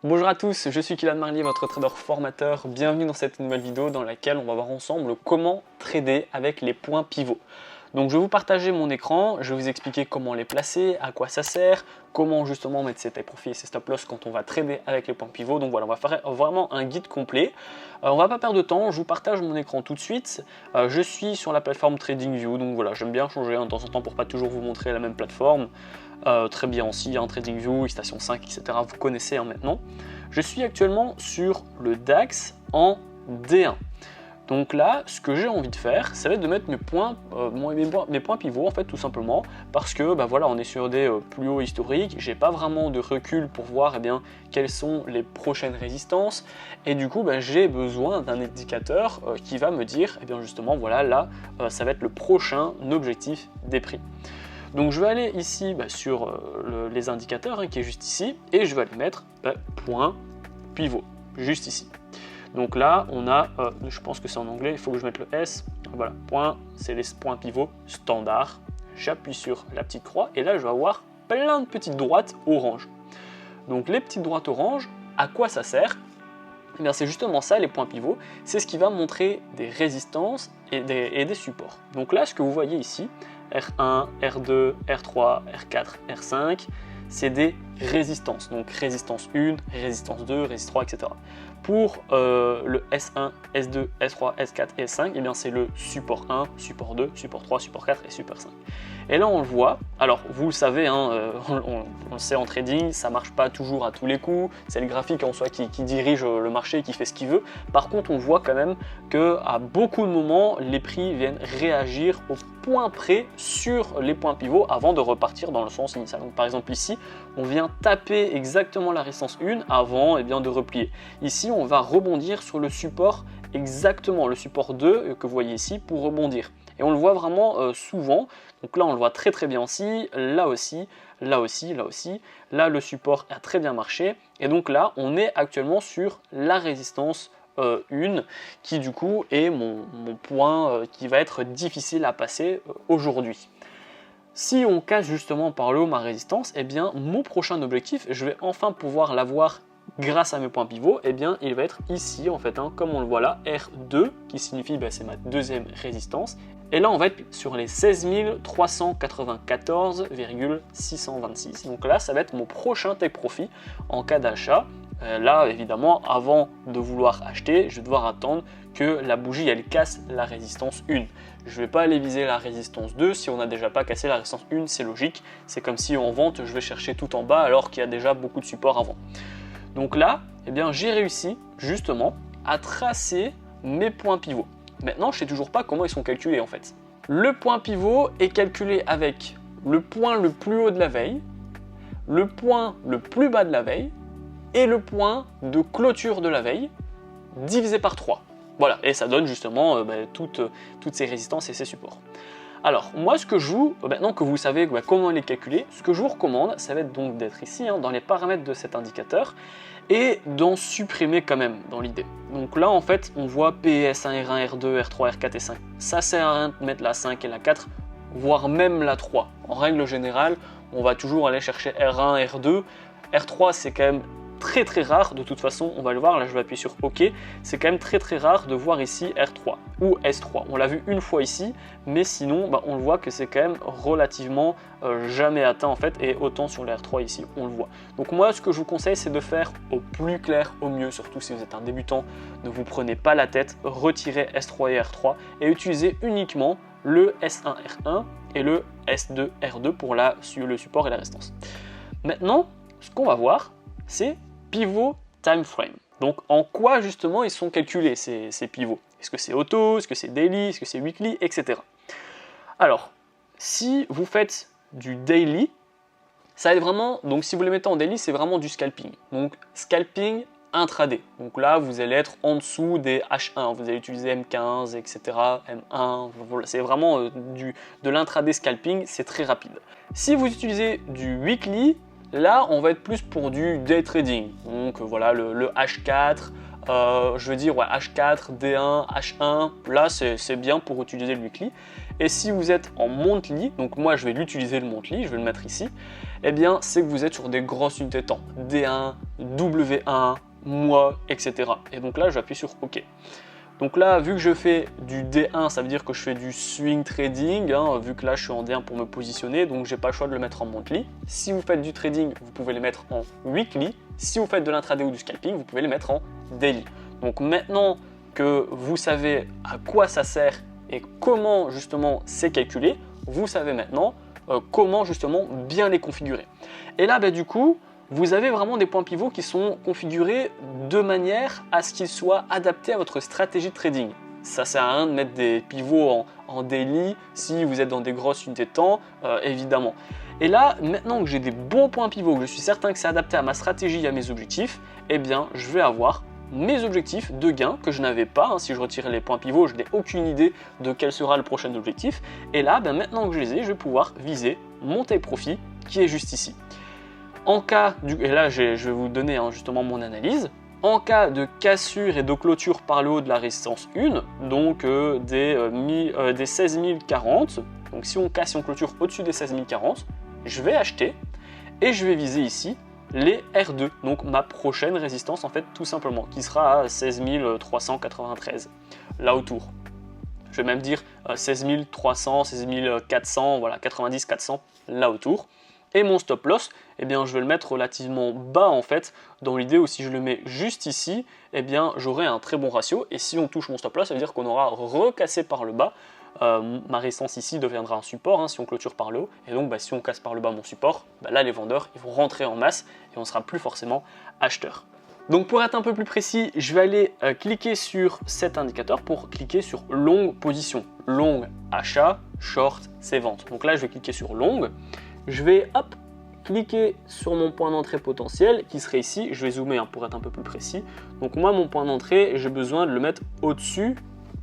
Bonjour à tous, je suis Kylian Marlier, votre trader formateur. Bienvenue dans cette nouvelle vidéo dans laquelle on va voir ensemble comment trader avec les points pivots. Donc je vais vous partager mon écran, je vais vous expliquer comment les placer, à quoi ça sert, comment justement mettre ses take profits et ses stop loss quand on va trader avec les points pivots. Donc voilà, on va faire vraiment un guide complet. On va pas perdre de temps, je vous partage mon écran tout de suite. Je suis sur la plateforme TradingView, donc voilà, j'aime bien changer de temps en temps pour pas toujours vous montrer la même plateforme. Très bien aussi, TradingView, Station 5, etc. Vous connaissez maintenant. Je suis actuellement sur le DAX en D1. Donc là, ce que j'ai envie de faire, ça va être de mettre mes points pivots en fait, tout simplement, parce que voilà, on est sur des plus hauts historiques, j'ai pas vraiment de recul pour voir quelles sont les prochaines résistances, et du coup j'ai besoin d'un indicateur qui va me dire, justement voilà, là ça va être le prochain objectif des prix. Donc je vais aller ici sur les indicateurs qui est juste ici, et je vais aller mettre point pivot, juste ici. Donc là, on a, je pense que c'est en anglais, il faut que je mette le S, voilà, point, c'est les points pivots standard. J'appuie sur la petite croix et là, je vais avoir plein de petites droites orange. Donc les petites droites orange, à quoi ça sert? C'est justement ça, les points pivots, c'est ce qui va montrer des résistances et des supports. Donc là, ce que vous voyez ici, R1, R2, R3, R4, R5, c'est des résistances. Donc résistance 1, résistance 2, résistance 3, etc. Pour le S1, S2, S3, S4 et S5, c'est le support 1, support 2, support 3, support 4 et support 5. Et là on le voit, alors vous le savez, on le sait en trading, ça marche pas toujours à tous les coups, c'est le graphique en soi qui dirige le marché, qui fait ce qu'il veut. Par contre on voit quand même qu'à beaucoup de moments, les prix viennent réagir au point près sur les points pivots avant de repartir dans le sens initial. Donc par exemple ici, on vient taper exactement la résistance 1 avant de replier. Ici on va rebondir sur le support, exactement le support 2 que vous voyez ici pour rebondir. Et on le voit vraiment souvent, donc là on le voit très très bien aussi, là aussi, là aussi, là aussi, là le support a très bien marché, et donc là on est actuellement sur la résistance 1 qui du coup est mon point qui va être difficile à passer aujourd'hui. Si on casse justement par le haut ma résistance, mon prochain objectif, je vais enfin pouvoir l'avoir grâce à mes points pivots, il va être ici en fait, comme on le voit là, R2 qui signifie c'est ma deuxième résistance. Et là on va être sur les 16 394,626. Donc là ça va être mon prochain take profit en cas d'achat. Là évidemment avant de vouloir acheter, je vais devoir attendre que la bougie elle casse la résistance 1. Je ne vais pas aller viser la résistance 2 si on n'a déjà pas cassé la résistance 1, c'est logique. C'est comme si en vente je vais chercher tout en bas alors qu'il y a déjà beaucoup de support avant. Donc là, j'ai réussi justement à tracer mes points pivots. Maintenant, je ne sais toujours pas comment ils sont calculés en fait. Le point pivot est calculé avec le point le plus haut de la veille, le point le plus bas de la veille et le point de clôture de la veille divisé par 3. Voilà, et ça donne justement toutes ces résistances et ces supports. Alors, moi, ce que je vous, maintenant que vous savez comment les calculer, ce que je vous recommande, ça va être donc d'être ici, dans les paramètres de cet indicateur, et d'en supprimer quand même, dans l'idée. Donc là, en fait, on voit PS1, R1, R2, R3, R4 et 5. Ça sert à rien de mettre la 5 et la 4, voire même la 3. En règle générale, on va toujours aller chercher R1, R2. R3, c'est quand même très très rare, de toute façon on va le voir, là je vais appuyer sur OK, c'est quand même très très rare de voir ici R3 ou S3, on l'a vu une fois ici, mais sinon on le voit que c'est quand même relativement jamais atteint en fait, et autant sur le R3 ici on le voit. Donc moi ce que je vous conseille c'est de faire au plus clair, au mieux, surtout si vous êtes un débutant, ne vous prenez pas la tête, retirez S3 et R3 et utilisez uniquement le S1 R1 et le S2 R2 pour le support et la résistance. Maintenant ce qu'on va voir c'est pivot time frame. Donc en quoi justement ils sont calculés ces pivots? Est-ce que c'est auto, est-ce que c'est daily, est-ce que c'est weekly, etc. Alors, si vous faites du daily, ça va être vraiment, donc si vous les mettez en daily, c'est vraiment du scalping. Donc scalping intraday. Donc là, vous allez être en dessous des H1, vous allez utiliser M15, etc., M1, voilà, c'est vraiment de l'intraday scalping, c'est très rapide. Si vous utilisez du weekly, là, on va être plus pour du day trading. Donc voilà, le H4, je veux dire ouais, H4, D1, H1, là c'est bien pour utiliser le weekly. Et si vous êtes en monthly, donc moi je vais l'utiliser le monthly, je vais le mettre ici, eh bien c'est que vous êtes sur des grosses unités de temps, D1, W1, mois, etc. Et donc là j'appuie sur OK. Donc là, vu que je fais du D1, ça veut dire que je fais du swing trading, hein, vu que là je suis en D1 pour me positionner, donc j'ai pas le choix de le mettre en monthly. Si vous faites du trading, vous pouvez les mettre en weekly. Si vous faites de l'intraday ou du scalping, vous pouvez les mettre en daily. Donc maintenant que vous savez à quoi ça sert et comment justement c'est calculé, vous savez maintenant comment justement bien les configurer. Et là, du coup, vous avez vraiment des points pivots qui sont configurés de manière à ce qu'ils soient adaptés à votre stratégie de trading. Ça sert à rien de mettre des pivots en daily si vous êtes dans des grosses unités de temps, évidemment. Et là, maintenant que j'ai des bons points pivots, que je suis certain que c'est adapté à ma stratégie et à mes objectifs, eh bien, je vais avoir mes objectifs de gain que je n'avais pas. Si je retire les points pivots, je n'ai aucune idée de quel sera le prochain objectif. Et là, maintenant que je les ai, je vais pouvoir viser mon take profit qui est juste ici. En cas, et là je vais vous donner justement mon analyse, en cas de cassure et de clôture par le haut de la résistance 1, donc des 16 040, donc si on casse et on clôture au-dessus des 16 040, je vais acheter et je vais viser ici les R2, donc ma prochaine résistance en fait tout simplement, qui sera à 16 393, là autour. Je vais même dire 16 300, 16 400, voilà, 90, 400, là autour. Et mon stop loss, eh bien, je vais le mettre relativement bas en fait, dans l'idée où si je le mets juste ici, eh bien, j'aurai un très bon ratio. Et si on touche mon stop loss, ça veut dire qu'on aura recassé par le bas. Ma résistance ici deviendra un support si on clôture par le haut. Et donc, si on casse par le bas mon support, là, les vendeurs ils vont rentrer en masse et on ne sera plus forcément acheteur. Donc pour être un peu plus précis, je vais aller cliquer sur cet indicateur pour cliquer sur longue position. Longue achat, short c'est vente. Donc là, je vais cliquer sur longue. Je vais cliquer sur mon point d'entrée potentiel qui serait ici. Je vais zoomer pour être un peu plus précis. Donc moi, mon point d'entrée, j'ai besoin de le mettre au-dessus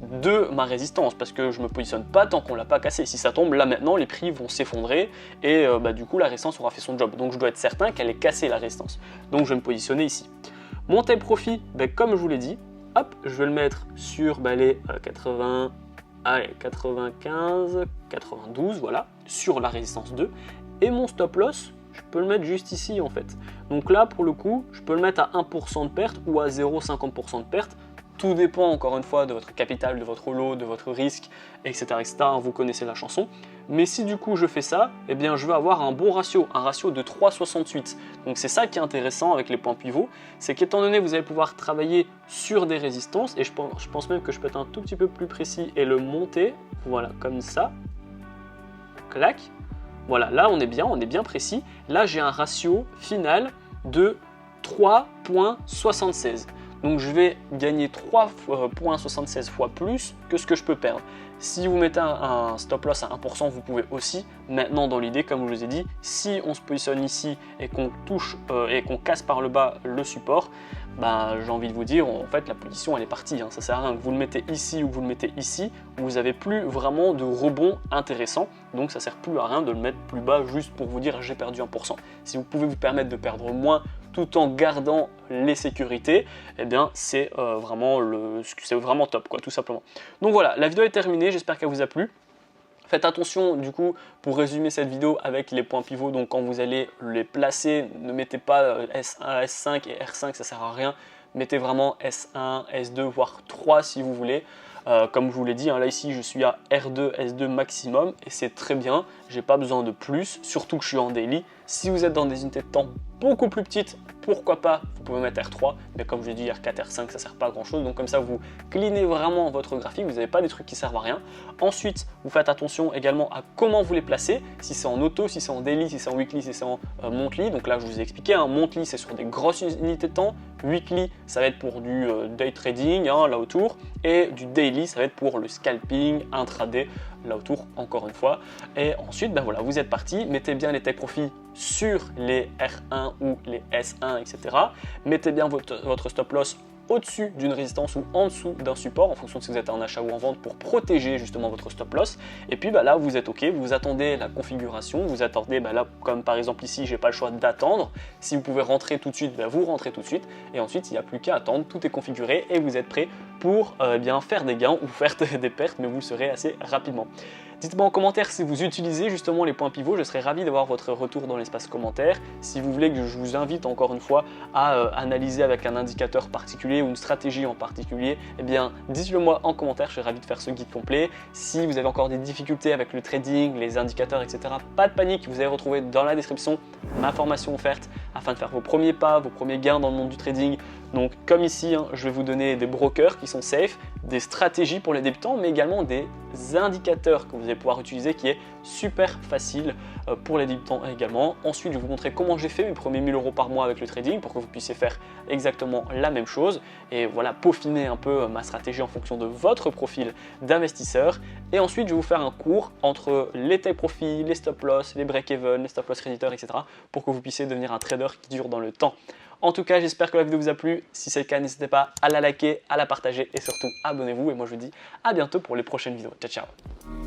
de ma résistance parce que je ne me positionne pas tant qu'on ne l'a pas cassé. Si ça tombe là maintenant, les prix vont s'effondrer et du coup la résistance aura fait son job. Donc je dois être certain qu'elle ait cassé la résistance. Donc je vais me positionner ici. Mon take profit, comme je vous l'ai dit, je vais le mettre sur les 80. Allez, 95, 92, voilà, sur la résistance 2. Et mon stop loss, je peux le mettre juste ici en fait. Donc là, pour le coup, je peux le mettre à 1% de perte ou à 0,50% de perte. Tout dépend encore une fois de votre capital, de votre lot, de votre risque, etc. Vous connaissez la chanson. Mais si du coup je fais ça, eh bien je vais avoir un bon ratio, un ratio de 3,68. Donc c'est ça qui est intéressant avec les points pivots, c'est qu'étant donné que vous allez pouvoir travailler sur des résistances, et je pense même que je peux être un tout petit peu plus précis et le monter, voilà, comme ça, clac. Voilà, là on est bien précis. Là j'ai un ratio final de 3,76. Donc je vais gagner 3,76 fois plus que ce que je peux perdre. Si vous mettez un stop loss à 1%, vous pouvez aussi. Maintenant dans l'idée, comme je vous ai dit, si on se positionne ici et qu'on touche et qu'on casse par le bas le support, j'ai envie de vous dire, en fait la position elle est partie. Ça sert à rien que vous le mettez ici ou que vous le mettez ici, vous n'avez plus vraiment de rebond intéressant. Donc ça sert plus à rien de le mettre plus bas juste pour vous dire j'ai perdu 1%. Si vous pouvez vous permettre de perdre moins tout en gardant les sécurités, eh bien c'est vraiment top quoi, tout simplement. Donc voilà, la vidéo est terminée, j'espère qu'elle vous a plu. Faites attention du coup pour résumer cette vidéo avec les points pivots, donc quand vous allez les placer, ne mettez pas S1, S5 et R5, ça sert à rien. Mettez vraiment S1, S2 voire 3 si vous voulez. Comme je vous l'ai dit, là ici je suis à R2, S2 maximum et c'est très bien, j'ai pas besoin de plus, surtout que je suis en daily. Si vous êtes dans des unités de temps beaucoup plus petites, pourquoi pas, vous pouvez mettre R3, mais comme je l'ai dit, R4, R5 ça sert pas à grand chose, donc comme ça vous cleanez vraiment votre graphique, vous n'avez pas des trucs qui servent à rien. Ensuite, vous faites attention également à comment vous les placez, si c'est en auto, si c'est en daily, si c'est en weekly, si c'est en monthly. Donc là je vous ai expliqué, monthly c'est sur des grosses unités de temps, weekly ça va être pour du day trading là autour, et du daily ça va être pour le scalping, intraday là autour encore une fois. Et ensuite voilà, vous êtes parti, mettez bien les take profits sur les R1 ou les S1 etc. Mettez bien votre stop loss au-dessus d'une résistance ou en dessous d'un support en fonction de si vous êtes en achat ou en vente pour protéger justement votre stop loss. Et puis là vous êtes OK, vous attendez la configuration, vous attendez là comme par exemple ici j'ai pas le choix d'attendre. Si vous pouvez rentrer tout de suite, vous rentrez tout de suite et ensuite il n'y a plus qu'à attendre, tout est configuré et vous êtes prêt pour faire des gains ou faire des pertes, mais vous le serez assez rapidement. Dites-moi en commentaire si vous utilisez justement les points pivots, je serais ravi d'avoir votre retour dans l'espace commentaire. Si vous voulez que je vous invite encore une fois à analyser avec un indicateur particulier ou une stratégie en particulier, eh bien dites-le moi en commentaire, je serais ravi de faire ce guide complet. Si vous avez encore des difficultés avec le trading, les indicateurs, etc., pas de panique, vous allez retrouver dans la description ma formation offerte afin de faire vos premiers pas, vos premiers gains dans le monde du trading. Donc comme ici, je vais vous donner des brokers qui sont safe, des stratégies pour les débutants, mais également des indicateurs que vous allez pouvoir utiliser qui est super facile pour les débutants également. Ensuite, je vais vous montrer comment j'ai fait mes premiers 1000 € par mois avec le trading pour que vous puissiez faire exactement la même chose et voilà, peaufiner un peu ma stratégie en fonction de votre profil d'investisseur. Et ensuite, je vais vous faire un cours entre les take profit, les stop loss, les break-even, les stop loss créditeurs, etc. pour que vous puissiez devenir un trader qui dure dans le temps. En tout cas, j'espère que la vidéo vous a plu. Si c'est le cas, n'hésitez pas à la liker, à la partager et surtout abonnez-vous. Et moi, je vous dis à bientôt pour les prochaines vidéos. Ciao, ciao!